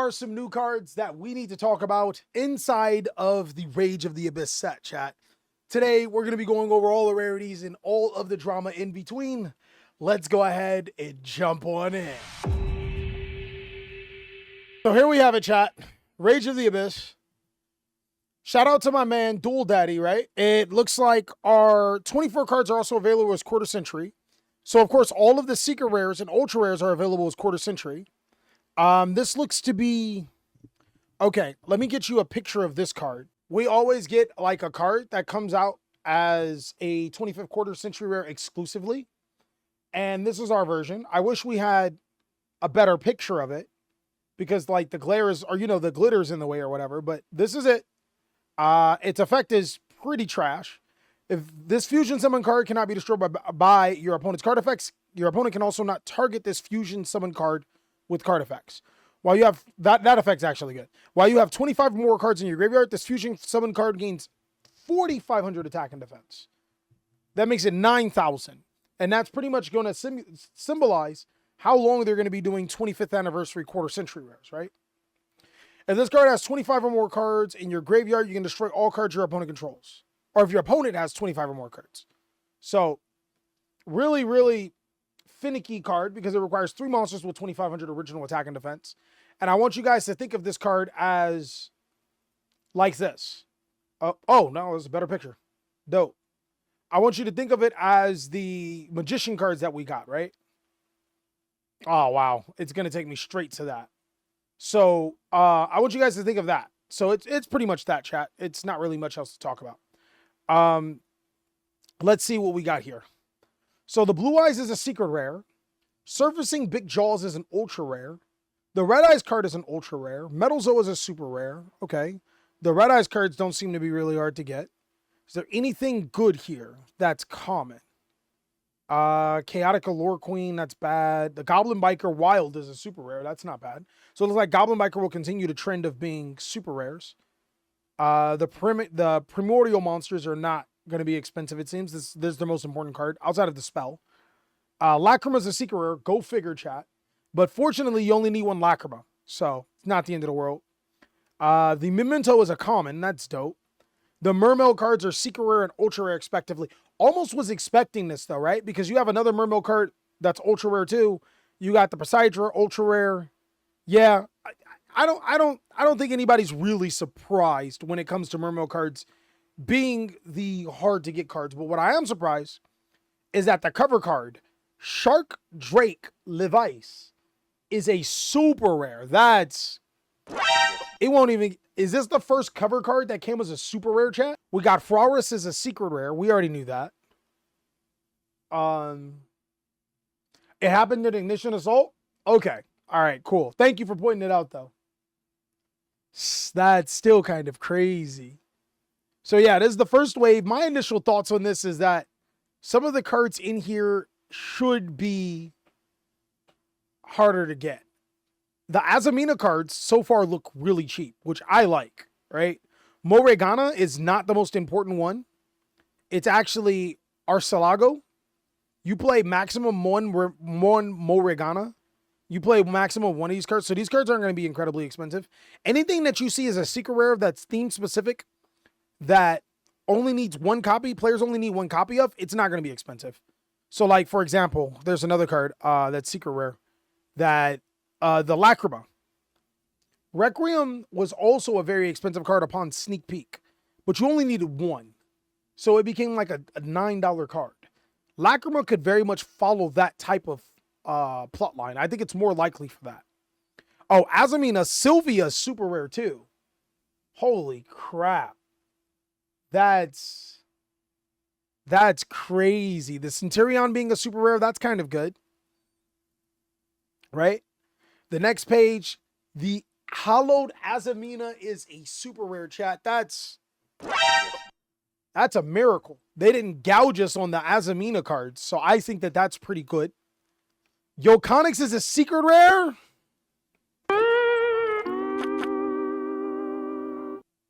are some new cards that we need to talk about inside of the Rage of the Abyss set, chat. Today, we're going to be going over all the rarities and all of the drama in between. Let's go ahead and jump on in. So here we have it, chat. Rage of the Abyss. Shout out to my man, Dual Daddy, right? It looks like our 24 cards are also available as Quarter Century. So, of course, all of the Secret Rares and Ultra Rares are available as Quarter Century. This looks to be... Okay, let me get you a picture of this card. We always get, like, a card that comes out as a 25th Quarter Century Rare exclusively. And this is our version. I wish we had a better picture of it. Because, like, the glare is... Or, you know, the glitter's in the way or whatever. But this is it. Its effect is pretty trash. If this fusion summon card cannot be destroyed by your opponent's card effects, your opponent can also not target this fusion summon card with card effects. While you have that effect's actually good. While you have 25 more cards in your graveyard, this fusion summon card gains 4,500 attack and defense. That makes it 9,000. And that's pretty much going to symbolize how long they're going to be doing 25th anniversary Quarter Century Rares, right? If this card has 25 or more cards in your graveyard, you can destroy all cards your opponent controls. Or if your opponent has 25 or more cards. So, really, really finicky card because it requires 3 monsters with 2,500 original attack and defense. And I want you guys to think of this card as like this. Oh, no, there's a better picture. Dope. I want you to think of it as the Magician cards that we got, right? Oh, wow. It's going to take me straight to that. So, I want you guys to think of that. So, it's pretty much that, chat. It's not really much else to talk about. Let's see what we got here. So the Blue Eyes is a secret rare. Surfacing Big Jaws is an ultra rare. The Red Eyes card is an ultra rare. Metal Zoe is a super rare. Okay. The Red Eyes cards don't seem to be really hard to get. Is there anything good here that's common? Chaotic Allure Queen, that's bad. The Goblin Biker Wild is a super rare. That's not bad. So it looks like Goblin Biker will continue the trend of being super rares. The primordial monsters are not going to be expensive, it seems. This is the most important card outside of the spell. Lacrima is a secret rare. Go figure, chat. But fortunately, you only need 1 Lacrima. So, it's not the end of the world. The Memento is a common. That's dope. The Mermail cards are secret rare and ultra rare, respectively. Almost was expecting this, though, right? Because you have another Mermail card that's ultra rare, too. You got the Poseidra, ultra rare. Yeah, I don't think anybody's really surprised when it comes to Mermail cards being the hard to get cards. But what I am surprised is that the cover card, Shark Drake Levice, is a super rare. It won't even, is this the first cover card that came as a super rare, chat? We got Fraurus as a secret rare. We already knew that. It happened in Ignition Assault. Okay. All right, cool. Thank you for pointing it out, though. That's still kind of crazy. So yeah, this is the first wave. My initial thoughts on this is that some of the cards in here should be harder to get. The Azamina cards so far look really cheap, which I like, right? Moregana is not the most important one. It's actually Arcelago. You play maximum one Moregana. You play maximum 1 of these cards. So these cards aren't going to be incredibly expensive. Anything that you see as a secret rare that's theme specific, that only needs 1 copy, players only need 1 copy of, it's not going to be expensive. So like, for example, there's another card that's secret rare, that the Lacrima. Requiem was also a very expensive card upon sneak peek, but you only needed 1. So it became like a $9 card. Lacrima could very much follow that type of plot line. I think it's more likely for that. Oh, Azamina Sylvia super rare too. Holy crap. That's crazy. The Centurion being a super rare, that's kind of good. Right? The next page, the Hallowed Azamina is a super rare, chat. That's a miracle. They didn't gouge us on the Azamina cards, so I think that that's pretty good. Yoconyx is a secret rare?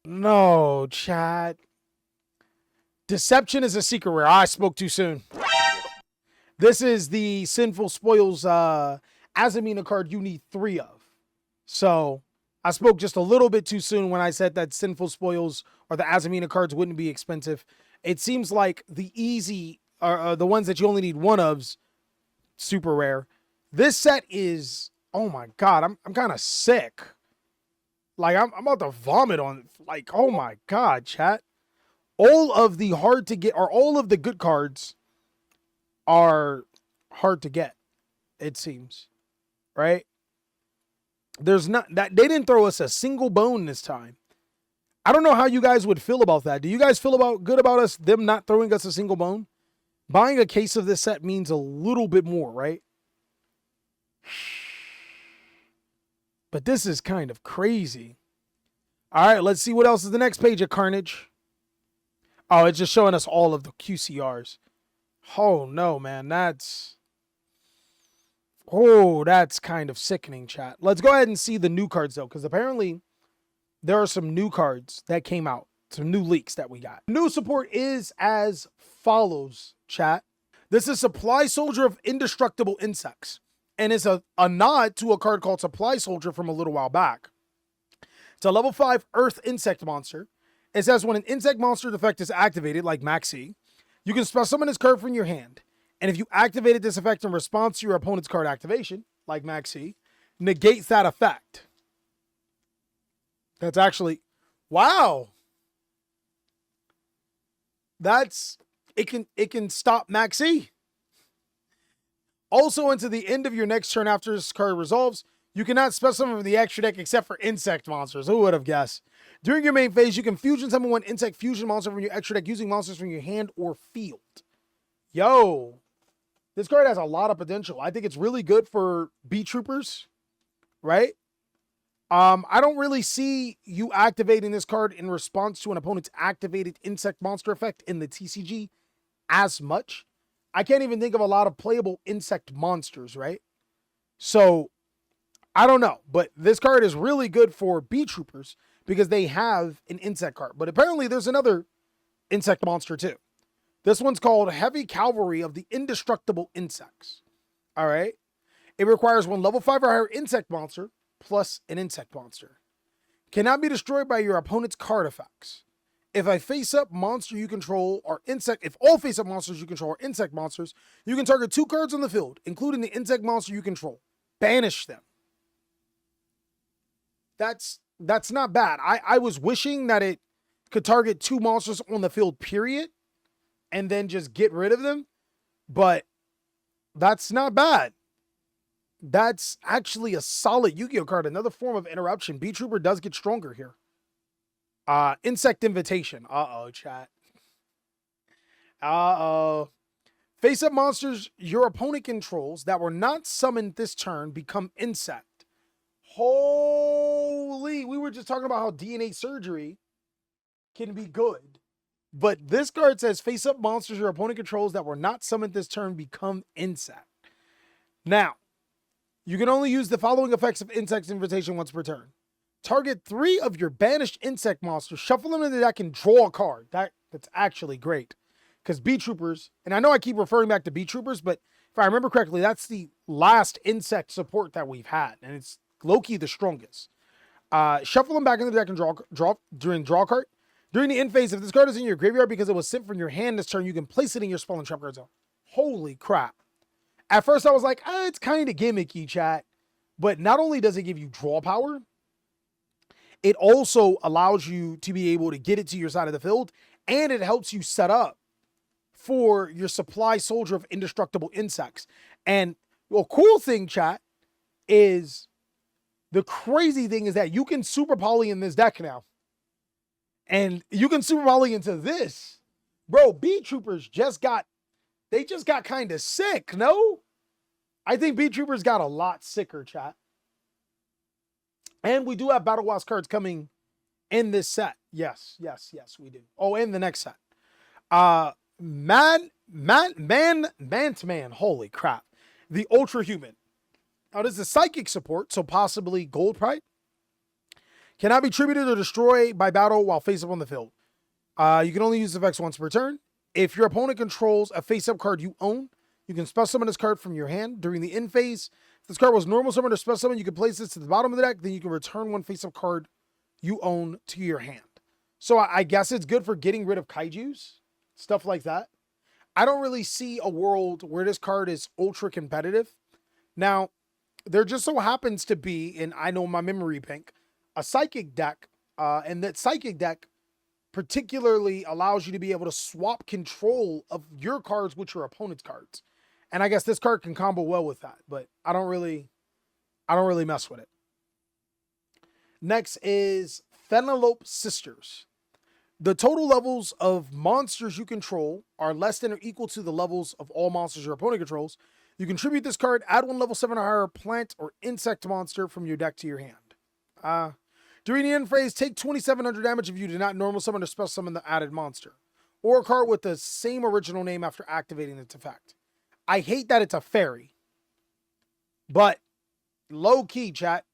No, chat. Deception is a secret rare. I spoke too soon. This is the Sinful Spoils Azamina card you need 3 of. So, I spoke just a little bit too soon when I said that Sinful Spoils or the Azamina cards wouldn't be expensive. It seems like the easy, the ones that you only need one of's, super rare. This set is, oh my God, I'm kind of sick. Like, I'm about to vomit on, like, oh my God, chat. All of the hard to get, or all of the good cards are hard to get, it seems, right? There's not, that they didn't throw us a single bone this time. I don't know how you guys would feel about that. Do you guys feel good about us, them not throwing us a single bone? Buying a case of this set means a little bit more, right? But this is kind of crazy. All right, let's see what else is the next page of Carnage. Oh, it's just showing us all of the QCRs. Oh, no, man. That's kind of sickening, chat. Let's go ahead and see the new cards, though, because apparently there are some new cards that came out. Some new leaks that we got. New support is as follows, chat. This is Supply Soldier of Indestructible Insects. And it's a nod to a card called Supply Soldier from a little while back. It's a level 5 Earth Insect monster. It says when an insect monster effect is activated, like Maxi, you can spell summon this card from your hand. And if you activated this effect in response to your opponent's card activation, like Maxi, negates that effect. That's actually, wow. It can stop Maxi. Also, into the end of your next turn after this card resolves, you cannot spell summon from the extra deck except for insect monsters. Who would have guessed? During your main phase, you can fusion summon one insect fusion monster from your extra deck using monsters from your hand or field. Yo, this card has a lot of potential. I think it's really good for B Troopers, right? I don't really see you activating this card in response to an opponent's activated insect monster effect in the TCG as much. I can't even think of a lot of playable insect monsters, right? So, I don't know. But this card is really good for B Troopers because they have an insect card. But apparently there's another insect monster too. This one's called Heavy Cavalry of the Indestructible Insects. All right. It requires one level 5 or higher insect monster plus an insect monster. Cannot be destroyed by your opponent's card effects. If a face-up monster you control or insect, if all face-up monsters you control are insect monsters, you can target 2 cards on the field, including the insect monster you control. Banish them. That's not bad. I was wishing that it could target 2 monsters on the field, period, and then just get rid of them. But that's not bad. That's actually a solid Yu-Gi-Oh card. Another form of interruption. B Trooper does get stronger here. Insect Invitation. Uh-oh, chat. Uh-oh. Face-up monsters your opponent controls that were not summoned this turn become insect. Holy, we were just talking about how DNA surgery can be good. But this card says face-up monsters your opponent controls that were not summoned this turn become insect. Now, you can only use the following effects of Insect Invitation once per turn. Target 3 of your banished insect monsters, shuffle them into the deck, and draw a card. That's actually great. Because B Troopers, and I know I keep referring back to B Troopers, but if I remember correctly, that's the last insect support that we've had. And it's low-key the strongest. Shuffle them back into the deck and draw card. During the end phase, if this card is in your graveyard because it was sent from your hand this turn, you can place it in your spell and trap card zone. Holy crap. At first, I was like, it's kind of gimmicky, chat. But not only does it give you draw power, it also allows you to be able to get it to your side of the field, and it helps you set up for your Supply Soldier of Indestructible Insects. And the cool thing, chat, is the crazy thing is that you can Super Poly in this deck now. And you can Super Poly into this. Bro, B Troopers just got kind of sick, no? I think B Troopers got a lot sicker, chat. And we do have Battle Wars cards coming in this set. Yes, we do. Oh, in the next set. Man. Holy crap. The Ultra Human. Now, this is psychic support, so possibly gold pride. Cannot be tributed or destroyed by battle while face up on the field. You can only use effects once per turn. If your opponent controls a face-up card you own, you can spell summon this card from your hand. During the end phase, This card was normal summon or special summon. You can place this to the bottom of the deck. Then you can return one face-up card you own to your hand. So I guess it's good for getting rid of kaijus, stuff like that. I don't really see a world where this card is ultra competitive. Now, there just so happens to be, and I know my memory bank, a psychic deck, and that psychic deck particularly allows you to be able to swap control of your cards with your opponent's cards. And I guess this card can combo well with that, but I don't really mess with it. Next is Penelope Sisters. The total levels of monsters you control are less than or equal to the levels of all monsters your opponent controls. You contribute this card, add one level 7 or higher plant or insect monster from your deck to your hand. During the end phase, take 2,700 damage if you do not normal summon or special summon the added monster, or a card with the same original name after activating its effect. I hate that it's a fairy, but low key, chat,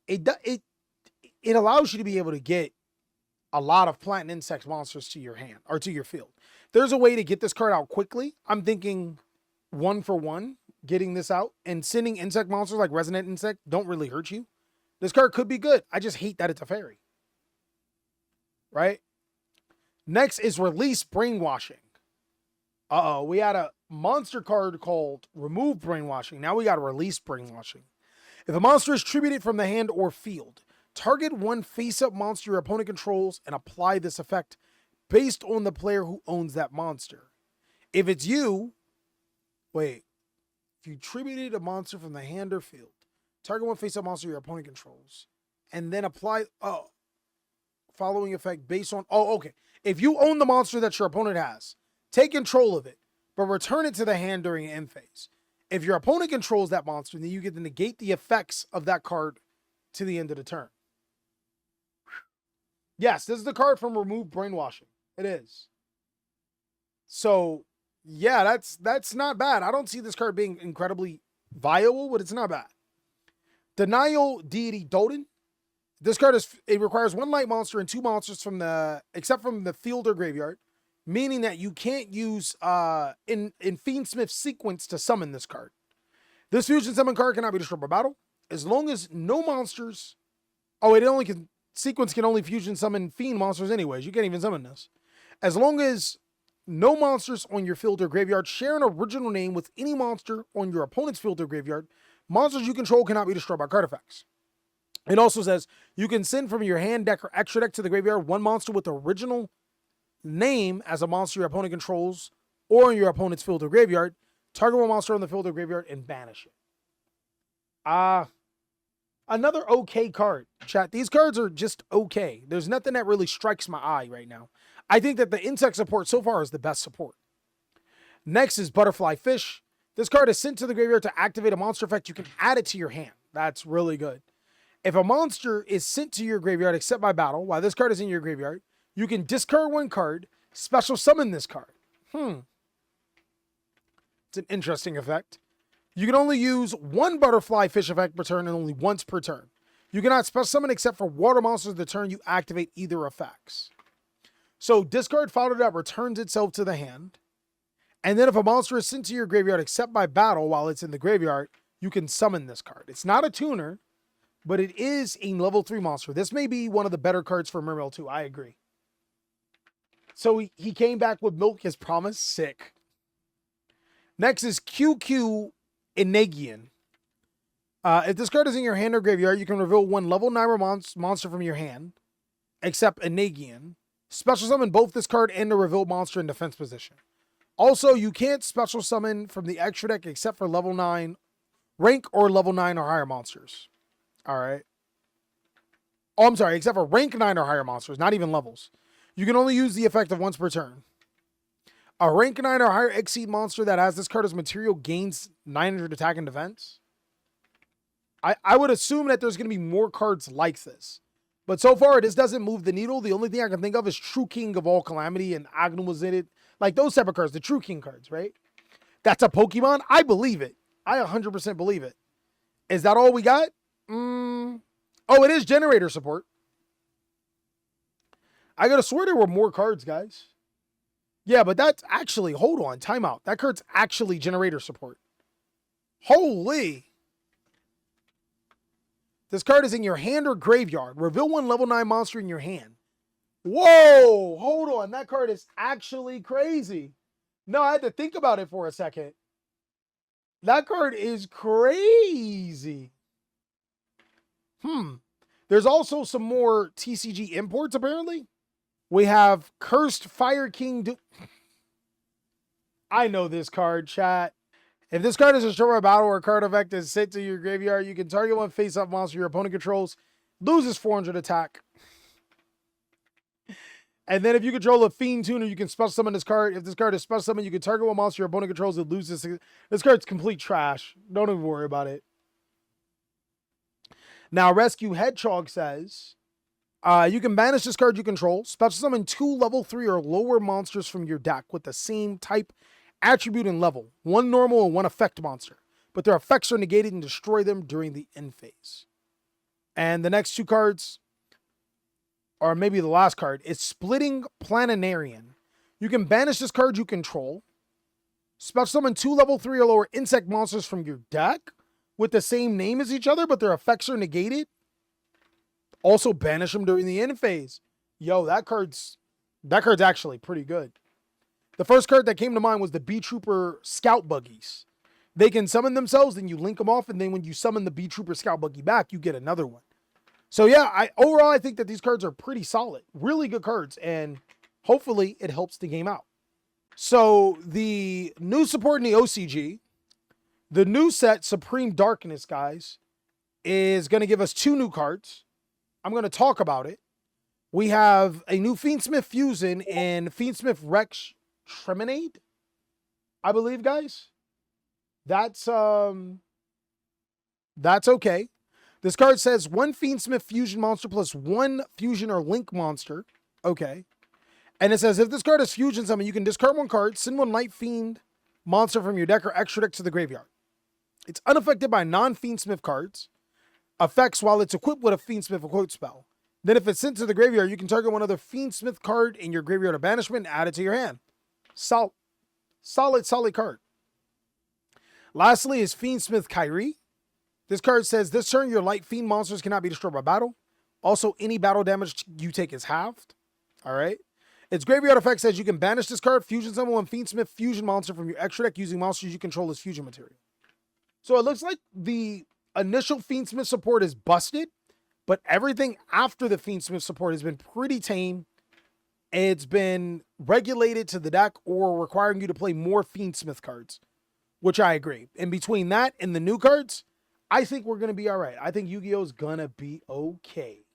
it allows you to be able to get a lot of plant and insect monsters to your hand or to your field. There's a way to get this card out quickly. I'm thinking 1-for-1 getting this out, and sending insect monsters like Resonant Insect don't really hurt you. This card could be good. I just hate that it's a fairy. Right? Next is Release Brainwashing. We had a monster card called Remove Brainwashing. Now we got Release Brainwashing. If a monster is tributed from the hand or field, target one face-up monster your opponent controls and apply this effect based on the player who owns that monster. If it's you, if you tributed a monster from the hand or field, target one face-up monster your opponent controls, and then apply following effect based on... If you own the monster that your opponent has, take control of it, but return it to the hand during an end phase. If your opponent controls that monster, then you get to negate the effects of that card to the end of the turn. Yes, this is the card from Remove Brainwashing. It is. So, yeah, that's not bad. I don't see this card being incredibly viable, but it's not bad. Denial Deity Doden. This card requires one light monster and two monsters except from the field or graveyard, meaning that you can't use in Fiendsmith sequence to summon this card. This fusion summon card cannot be destroyed by battle as long as no monsters. Sequence can only fusion summon fiend monsters anyways. You can't even summon this. As long as no monsters on your field or graveyard share an original name with any monster on your opponent's field or graveyard, monsters you control cannot be destroyed by card effects. It also says you can send from your hand deck or extra deck to the graveyard one monster with the original name as a monster your opponent controls or in your opponent's field or graveyard. Target one monster on the field or graveyard and banish it. Another okay card, chat. These cards are just okay. There's nothing that really strikes my eye right now. I think that the insect support so far is the best support. Next is Butterfly Fish. This card is sent to the graveyard to activate a monster effect. You can add it to your hand. That's really good. If a monster is sent to your graveyard except by battle, while this card is in your graveyard, you can discard one card, special summon this card. It's an interesting effect. You can only use one Butterfly Fish effect per turn and only once per turn. You cannot special summon except for water monsters the turn you activate either effects. So discard fodder that returns itself to the hand. And then if a monster is sent to your graveyard except by battle while it's in the graveyard, you can summon this card. It's not a tuner, but it is a level 3 monster. This may be one of the better cards for Mermail 2. I agree. So he came back with Milk as promised. Sick. Next is QQ Enagian. If this card is in your hand or graveyard, you can reveal one level 9 monster from your hand, except Enagian. Special summon both this card and the revealed monster in defense position. Also, you can't special summon from the extra deck except for level 9, rank or level 9 or higher monsters. All right. Oh, I'm sorry, except for rank 9 or higher monsters, not even levels. You can only use the effect of once per turn. A rank 9 or higher Exceed monster that has this card as material gains 900 attack and defense. I would assume that there's going to be more cards like this. But so far, this doesn't move the needle. The only thing I can think of is True King of All Calamity and Aghanim was in it. Like those type of cards, the True King cards, right? That's a Pokemon? I believe it. I 100% believe it. Is that all we got? Oh, it is generator support. I gotta swear there were more cards, guys. Yeah, but that's actually, hold on, timeout. That card's actually generator support. Holy. This card is in your hand or graveyard. Reveal one level 9 monster in your hand. Whoa, hold on. That card is actually crazy. No, I had to think about it for a second. That card is crazy. There's also some more TCG imports, apparently. We have Cursed Fire King. I know this card, chat. If this card is a short battle or a card effect is sent to your graveyard, you can target one face-up monster your opponent controls, loses 400 attack. And then if you control a Fiend Tuner, you can special summon this card. If this card is special summoned, you can target one monster your opponent controls, it loses. This card's complete trash. Don't even worry about it. Now, Rescue Hedgehog says, you can banish this card you control, special summon 2 level 3 or lower monsters from your deck with the same type, attribute, and level. 1 normal and 1 effect monster. But their effects are negated and destroy them during the end phase. And the next 2 cards, or maybe the last card, is Splitting Planetarian. You can banish this card you control, special summon 2 level 3 or lower insect monsters from your deck with the same name as each other, but their effects are negated. Also banish them during the end phase. Yo, that card's actually pretty good. The first card that came to mind was the Bee Trooper Scout Buggies. They can summon themselves, then you link them off, and then when you summon the Bee Trooper Scout Buggy back, you get another one. So yeah, overall, I think that these cards are pretty solid. Really good cards, and hopefully it helps the game out. So the new support in the OCG, the new set, Supreme Darkness, guys, is going to give us 2 new cards. I'm going to talk about it. We have a new Fiendsmith Fusion and Fiendsmith Rex Treminade, I believe, guys. That's okay. This card says 1 Fiendsmith Fusion monster plus 1 Fusion or Link monster. Okay. And it says if this card is Fusion summon, you can discard 1 card, send 1 Night Fiend monster from your deck or extra deck to the graveyard. It's unaffected by non-Fiendsmith cards. Effects while it's equipped with a Fiendsmith quote spell. Then if it's sent to the graveyard, you can target one other Fiendsmith card in your graveyard of banishment and add it to your hand. Solid card. Lastly is Fiendsmith Kyrie. This card says this turn your light fiend monsters cannot be destroyed by battle. Also, any battle damage you take is halved. All right. Its graveyard effect says you can banish this card, fusion summon 1 Fiendsmith fusion monster from your extra deck using monsters you control as fusion material. So it looks like the initial Fiendsmith support is busted, but everything after the Fiendsmith support has been pretty tame. It's been regulated to the deck or requiring you to play more Fiendsmith cards, which I agree. In between that and the new cards, I think we're going to be all right. I think Yu-Gi-Oh! Is going to be okay.